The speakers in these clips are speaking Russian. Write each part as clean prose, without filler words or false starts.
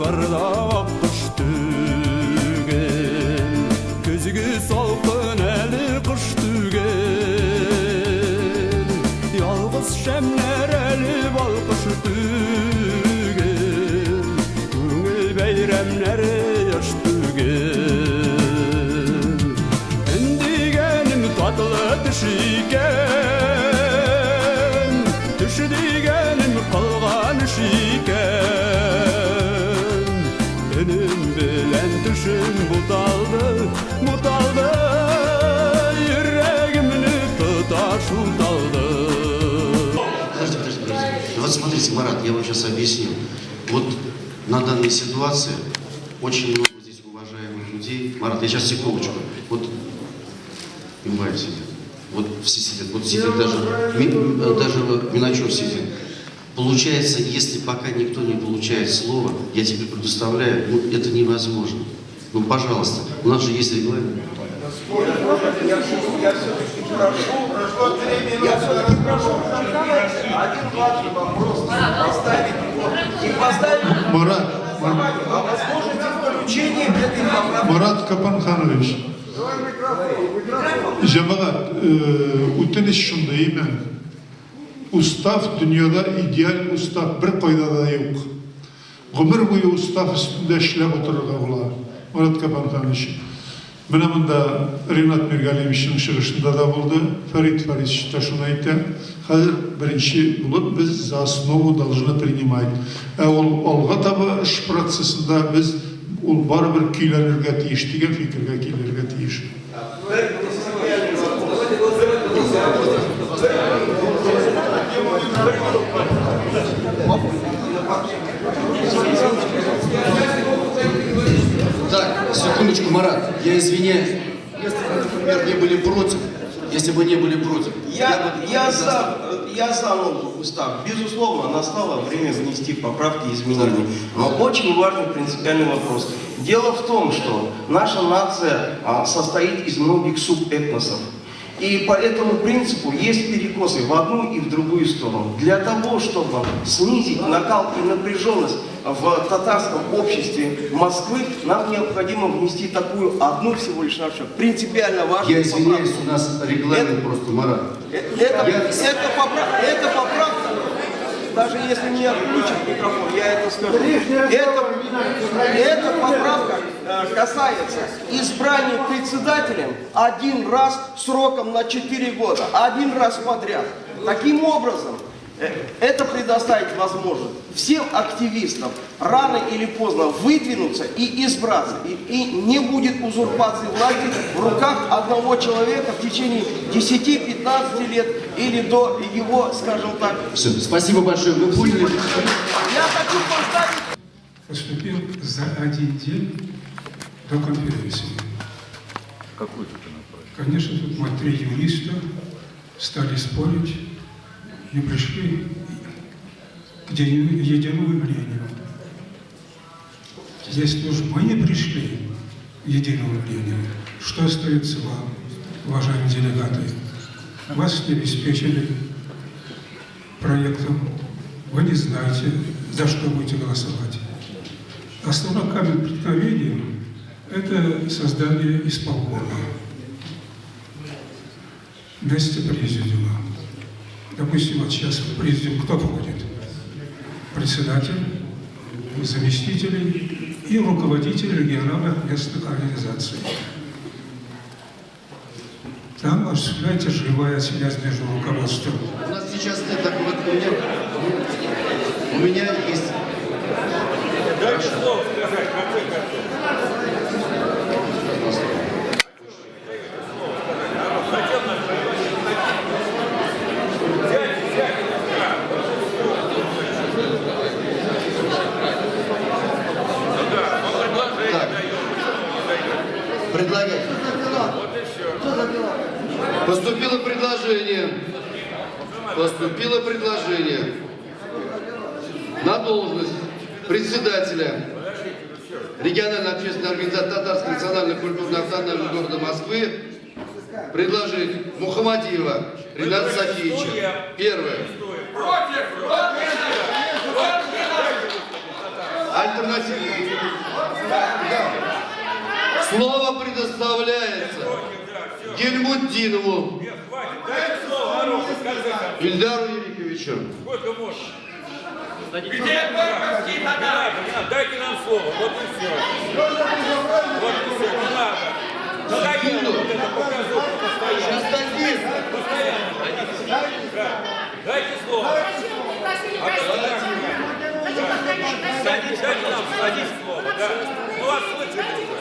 barda akış tügen, közüge salkın eli kış tügen, yalğız şemler eli balkış tügen, köngül beyremleri yaş tügen. Endigenim tatlı düşiken, düşdigenim kalgan şiken, benim bilen düşüm butaldı, butaldı, yüreğimni tutar şutaldı. Подождите. Вот смотрите, Марат, я вам сейчас объясню. Вот на данной ситуации очень много здесь уважаемых людей. Марат, я сейчас секундочку. Вот Юмбаев сидит. Вот все сидят. Вот сидит даже Миначев сидит. Получается, если пока никто не получает слово, я тебе предоставляю, ну, это невозможно. Ну, пожалуйста, у нас же есть регламент. Я все-таки прошу один важный вопрос поставить его и поставить о возможности включения этой поправки. Марат Капанханович, Cemaat, üteniş şundayım ben. Ustav dünyada ideal ustav bir koyda da yok. Ömür boyu ustav üstünde işlep otururlar ola. Marat Kapanxанович. Bana bunda Rinat Mirgaliyevich'in çıkışında da oldu. Ferit Faridovich da şunu aytdı. Hazır birinci bulup biz za основу должны принимать. Olga tabi iş prosesinde biz ol baribir kuylanırga tiyiş degan fikrga kelirga tiyiş. Так, секундочку, Марат, я извиняюсь. Если бы, например, не были против, Я за новый устав. Безусловно, настало время внести поправки и изменения. Но очень важный принципиальный вопрос. Дело в том, что наша нация состоит из многих субэтносов. И по этому принципу есть перекосы в одну и в другую сторону. Для того, чтобы снизить накал и напряженность в татарском обществе Москвы, нам необходимо внести такую одну всего лишь нашу принципиально важную я извиняюсь, поправку. у нас регламент просто, Марат. Эта поправка, даже если мне отключат микрофон, я это скажу. Эта поправка касается избрания председателем один раз сроком на 4 года, один раз подряд. Таким образом, это предоставит возможность всем активистам рано или поздно выдвинуться и избраться. И не будет узурпации власти в руках одного человека в течение 10-15 лет или до его, скажем так... Все, спасибо большое, вы поняли. Я хочу поставить... Поступил за один день до конференции. Какую ты направил? Конечно, тут мы 3 юриста стали спорить и пришли к единому мнению. Если уж мы не пришли к единому мнению, что остается вам, уважаемые делегаты? Вас не обеспечили проектом, вы не знаете, за что будете голосовать. Основной камень преткновения – это создание исполкома вместе президиума. Допустим, вот сейчас в президиум кто входит? Председатель, заместители и руководители региональных местных организаций. Там осуществляется живая связь между руководством. У нас сейчас нет, так вот у меня есть... Дай слово сказать, какой Предлагать. Поступило предложение на должность председателя региональной общественной организации Татарской национальной культурной автономии города Москвы предложить Мухамадиева Рината Софиевича. Первое. Альтернативный. Да. Слово предоставляется Гельмутдинову Нет, хватит, дайте слово народу, в конце концов. Ильдару Юриковичу. Сколько можно? Не надо, дайте нам слово, вот и все. Вот и все, не надо. Надоело вот это показуху постоянно. Сейчас дадим. Постоянно. Да. Дайте слово. Дайте нам садись слово, да. Ну вас слышали уже.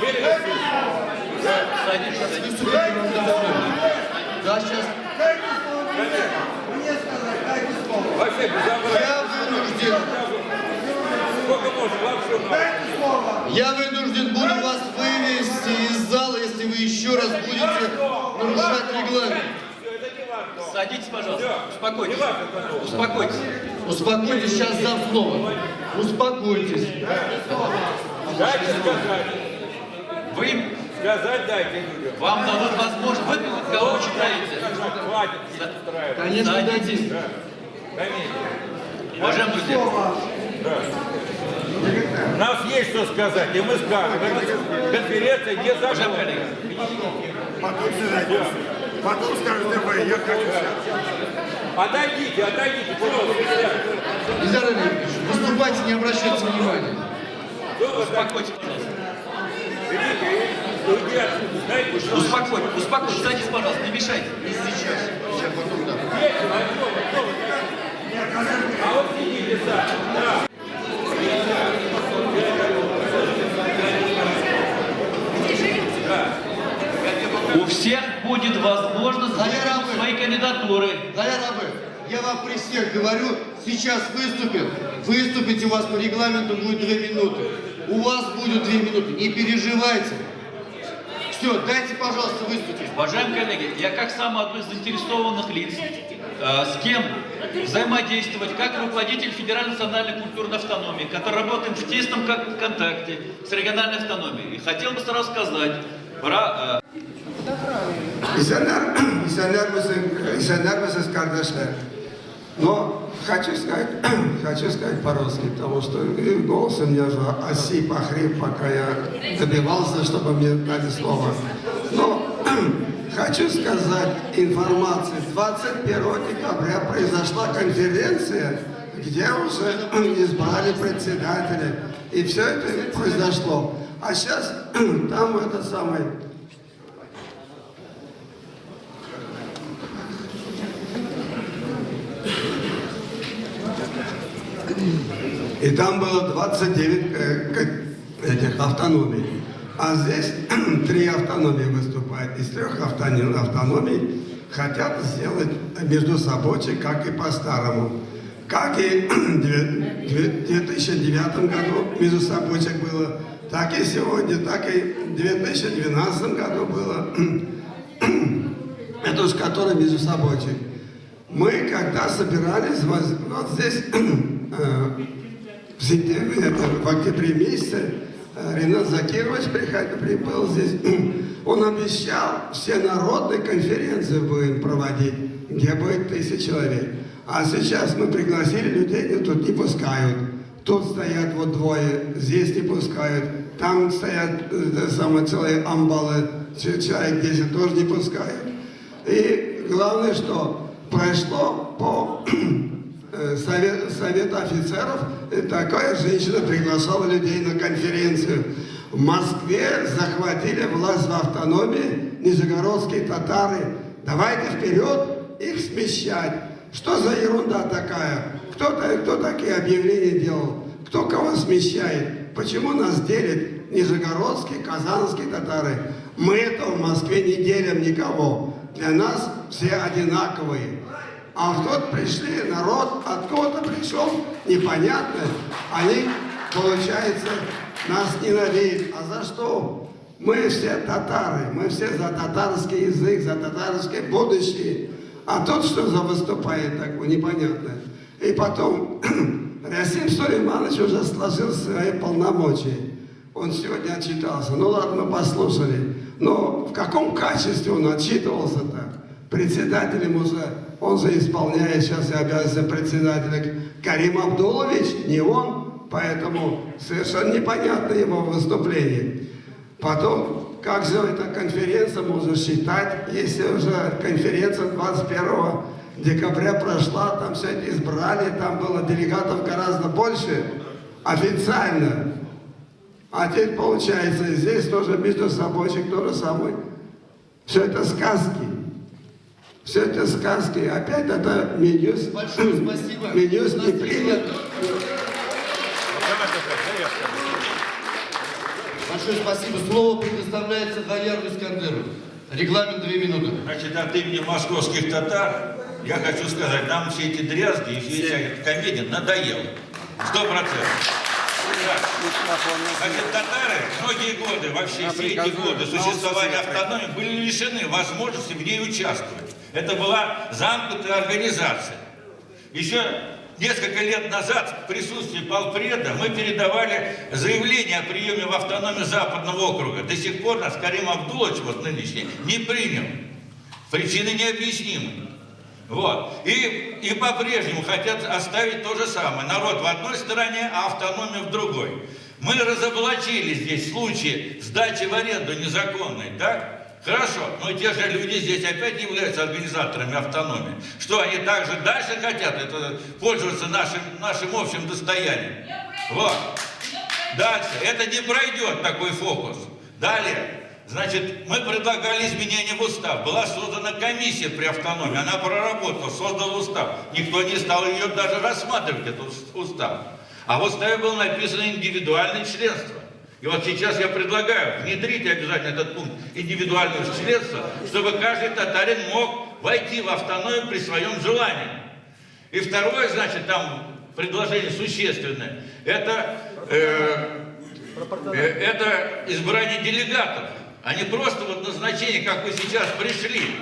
Верили Да, сейчас. вообще безобразие. Я вынужден. Сколько можно, лапшу Я вынужден буду вас вывести из зала, если вы еще раз будете нарушать регламент. Садитесь, пожалуйста. Успокойтесь. Не важно, кто. Успокойтесь. Успокойтесь, сейчас дам слово. Успокойтесь. Дайте сказать. Вы, Сказать дайте людям. вам дадут возможность. Вы кого читаете? Хватит устраивать. Конечно, дадим. Комедия. Уважаемые друзья, У нас есть что сказать, и мы скажем. Конференция не уважаемые закрыта. коллеги, Потом скажете вы, я хочу сядь. Отойдите, пожалуйста. Ильдар Юрьевич, выступайте, не обращайте внимания. успокойтесь, пожалуйста. Уйди отсюда, знаете, что? Успокойтесь, садитесь, пожалуйста, не мешайте. Сейчас потом дам. А вот сидите сами. Да. У всех будет возможность Галера, выдвинуть свои кандидатуры. Галярабы, я вам при всех говорю, сейчас выступите, у вас по регламенту будет 2 минуты. У вас будет 2 минуты, не переживайте. Все, дайте, пожалуйста, выступить. Уважаемые коллеги, я как самый одно из заинтересованных лиц, с кем взаимодействовать, как руководитель Федеральной национальной культурной автономии, который работает в testном контакте с региональной автономией. И хотел бы сразу сказать про... İnsanlarımızın kardeşler. Но хочу сказать по-русски, потому что голос у меня же осип, охрип, пока я добивался, чтобы мне дали слово. Но хочу сказать информацию. 21 декабря произошла конференция, где уже избрали председателя. И все это произошло. А сейчас там это самое... И там было 29 этих автономий. А здесь 3 автономии выступают. Из 3 автономий хотят сделать между собой, как и по-старому. Как и в 2009 году между собой было, так и сегодня, так и в 2012 году было. Это уж который между собой. Мы, когда собирались вот здесь, в сентябре, в октябре месяце, Ренат Закирович прибыл здесь, он обещал всенародные конференции будем проводить, где будет 1000 человек. А сейчас мы пригласили людей, тут не пускают. Тут стоят вот 2, здесь не пускают. Там стоят самые целые амбалы, человек 10 тоже не пускают. И главное, что прошло по Совета офицеров, такая женщина приглашала людей на конференцию. В Москве захватили власть в автономии нижегородские татары. Давайте вперед их смещать. Что за ерунда такая? Кто такие объявления делал? Кто кого смещает? Почему нас делят нижегородские, казанские татары? Мы этого в Москве не делим никого. Для нас все одинаковые. А вот пришли народ, откуда пришел, непонятно. Они, получается, нас ненавидят. А за что? Мы все татары, мы все за татарский язык, за татарское будущее. А тот, что за выступает, такое непонятно. И потом, Расим Сулейманович уже сложил свои полномочия. Он сегодня отчитался. Ну ладно, мы послушали. Но в каком качестве он отчитывался-то? Председателем уже, он же исполняет сейчас обязанности председателя Карим Абдулович, не он. поэтому совершенно непонятно его выступление. Потом, как же эта конференция можно считать, если уже конференция 21 декабря прошла, там все это избрали, там было делегатов гораздо больше официально. А теперь получается, здесь тоже между собойчик то же самое. Все это сказки. Все это сказки. Опять это Минюс. Большое спасибо. Минюс не принят. Большое спасибо. Слово предоставляется Гаяру Искандеру. Регламент 2 минуты. Значит, от имени московских татар я хочу сказать, нам все эти дрязги и вся эта комедия надоела. 100%. Значит, татары многие годы, вообще все эти годы существования автономии были лишены возможности в ней участвовать. Это была замкнутая организация. Еще несколько лет назад в присутствии полпреда мы передавали заявление о приеме в автономию Западного округа. До сих пор нас Карим Абдулович, вот нынешний, не принял. Причины необъяснимы. Вот. И по-прежнему хотят оставить то же самое. Народ в одной стороне, а автономия в другой. Мы разоблачили здесь случаи сдачи в аренду незаконной, так? Хорошо, но те же люди здесь опять являются организаторами автономии. Что, они также дальше хотят это пользоваться нашим общим достоянием? Вот. Дальше. Это не пройдет такой фокус. Далее. Значит, мы предлагали изменения в устав. Была создана комиссия при автономии. Она проработала, создала устав. Никто не стал ее даже рассматривать, этот устав. А в уставе было написано индивидуальное членство. И вот сейчас я предлагаю внедрить обязательно этот пункт индивидуального членства, чтобы каждый татарин мог войти в автономию при своем желании. И второе, значит, там предложение существенное, это избрание делегатов. Они просто вот назначение, как вы сейчас пришли,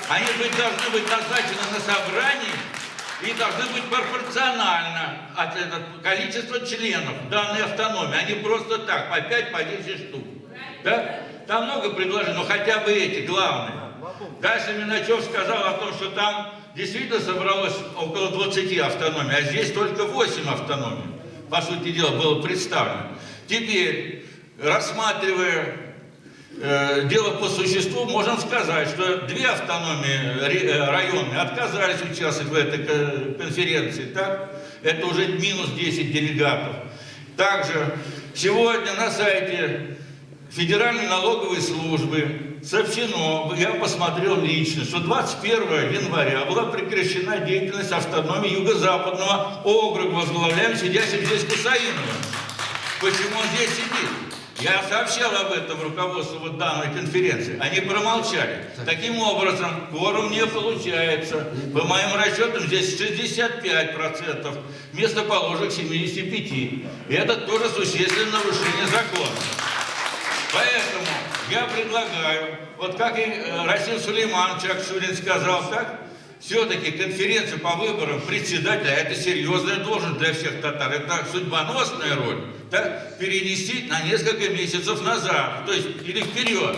они должны быть назначены на собрании и должны быть пропорционально от количества членов данной автономии. Они просто так, по 5, по 10 штук. Да? Там много предложений, но хотя бы эти главные. Дальше Миначев сказал о том, что там действительно собралось около 20 автономий, а здесь только 8 автономий, по сути дела, было представлено. Теперь, рассматривая дело по существу, можем сказать, что 2 автономии районные отказались участвовать в этой конференции. Так? Это уже минус 10 делегатов. Также сегодня на сайте Федеральной налоговой службы сообщено, я посмотрел лично, что 21 января была прекращена деятельность автономии Юго-Западного округа, возглавляем сидящим здесь Кусаиновым. Почему он здесь сидит? Я сообщал об этом руководству вот данной конференции. Они промолчали. Таким образом, кворум не получается. По моим расчетам, здесь 65%, вместо положенных 75%. И это тоже существенное нарушение закона. Поэтому я предлагаю, вот как и Расим Сулейманович Акшурин сказал, так, все-таки конференция по выборам председателя, это серьезная должность для всех татар, это судьбоносная роль, так, перенести на несколько месяцев назад, то есть или вперед,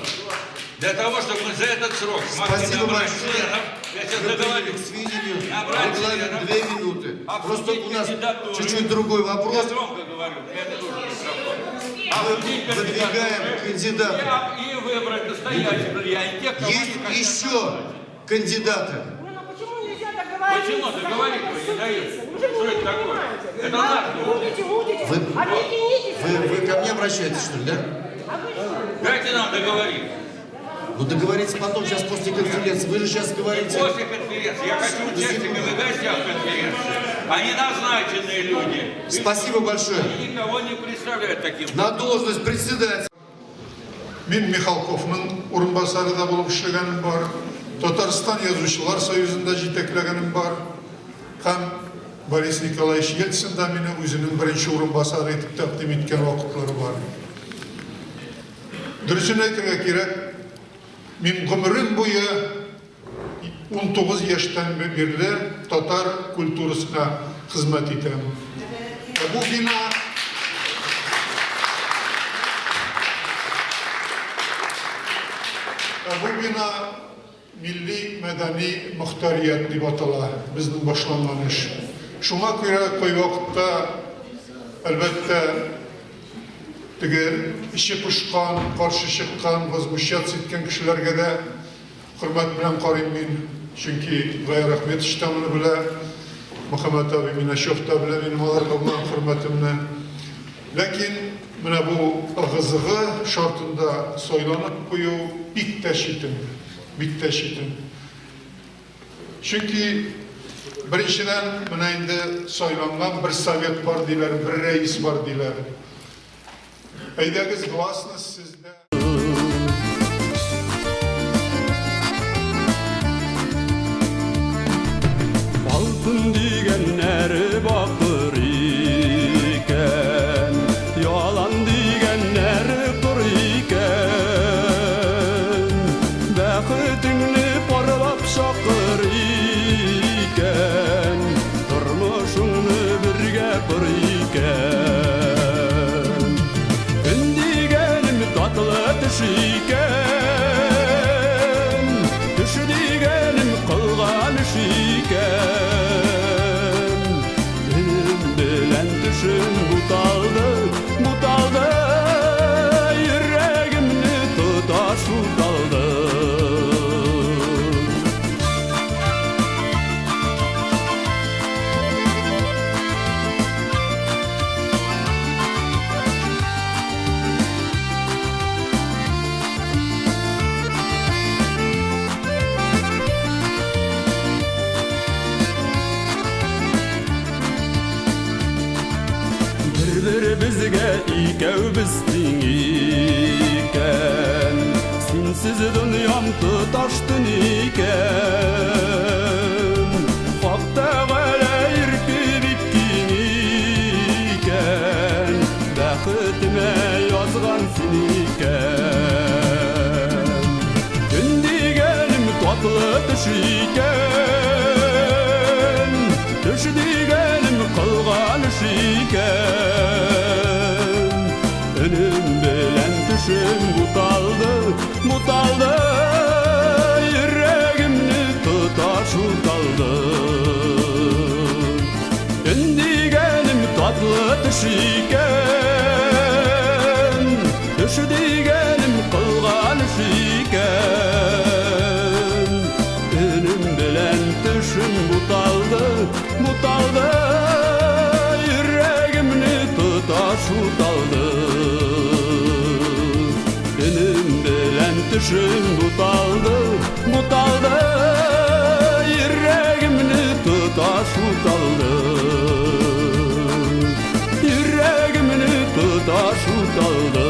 для того, чтобы мы за этот срок смогли набрать членов, я сейчас договорю, К сведению, набрать регламент членов, 2 минуты. Просто обсудить у нас кандидатуру. чуть-чуть другой Я вопрос. громко говорю, я не нужен микрофон. Выдвигаем кандидата. И выбрать настоящих друзья, и тех, кого Есть они хотят еще назвать. кандидаты. Почему нельзя договориться? Почему договорить вы не даете? Что это такое? Это наш Вы ко мне обращаетесь, что ли, да? Дайте нам договорить. Ну договориться потом, сейчас после конференции. Вы же сейчас говорите. После конференции. Я хочу участниками и гостям конференции. Они назначенные люди. Спасибо большое. Они никого не представляют таким. На должность председателя. Мен Михалковның урынбасарыда болып эшләгәнем бар. Татарстан Язучылар союзында җитәкләгәнем бар. Һәм Борис Николаевич Ельцин да мине үзенең беренче урынбасары итеп тәкъдим иткән вакытлары бар. Дөресен әйтергә кирәк, мин гомерем буе 19 яшьтән бирле татар культурасына хезмәт итәм. Бу бина milli мәдәни мөхтәрият дип атала, безнең башланган эш. Шуңа күрә кай вакытта Elbette tege işe puşkan, karşı çıkan, vazgeçat etken kişilerge de hürmet bilen karayım ben. Çünkü gayet rahmet iştamını bile, Muhammed abi mine şofta bile benim alarga bulan hürmetimle. Lakin mine bu ağızığı şartında soylanıp koyu bik teşitim. Çünkü birinciden mine indi soylangan bir sovet var diler, bir reis var diler. Aydağız glasınız sizde. Altın digenleri bakır iken, yalan digenleri kır iken, bəxtini parlap şakır iken, turmuşunu birge kır iken, gün digenim tatlı düş iken, düş digenim kılgan iş iken, benim bilen düşüm butaldı, yüreğimni tutar şu daldı. Bir bizge ikev bizdin iken, sensiz dünyam tutaştın iken, hakta gale irkib itkin iken, bəxtime yazgan sen iken, gün digenim tatlı düş iken, düş digenim kılgan iş iken, önüm bilen düşüm butaldı, yüreğimni tutar şu daldı. Gün digenim tatlı düş iken, düş digenim kılgan iş iken, önüm bilen düşüm butaldı, yüreğimni tutar şu daldı. Benim bilen düşüm butaldı, yüreğimni tutar şu daldı. Yüreğimni tutar şu daldı.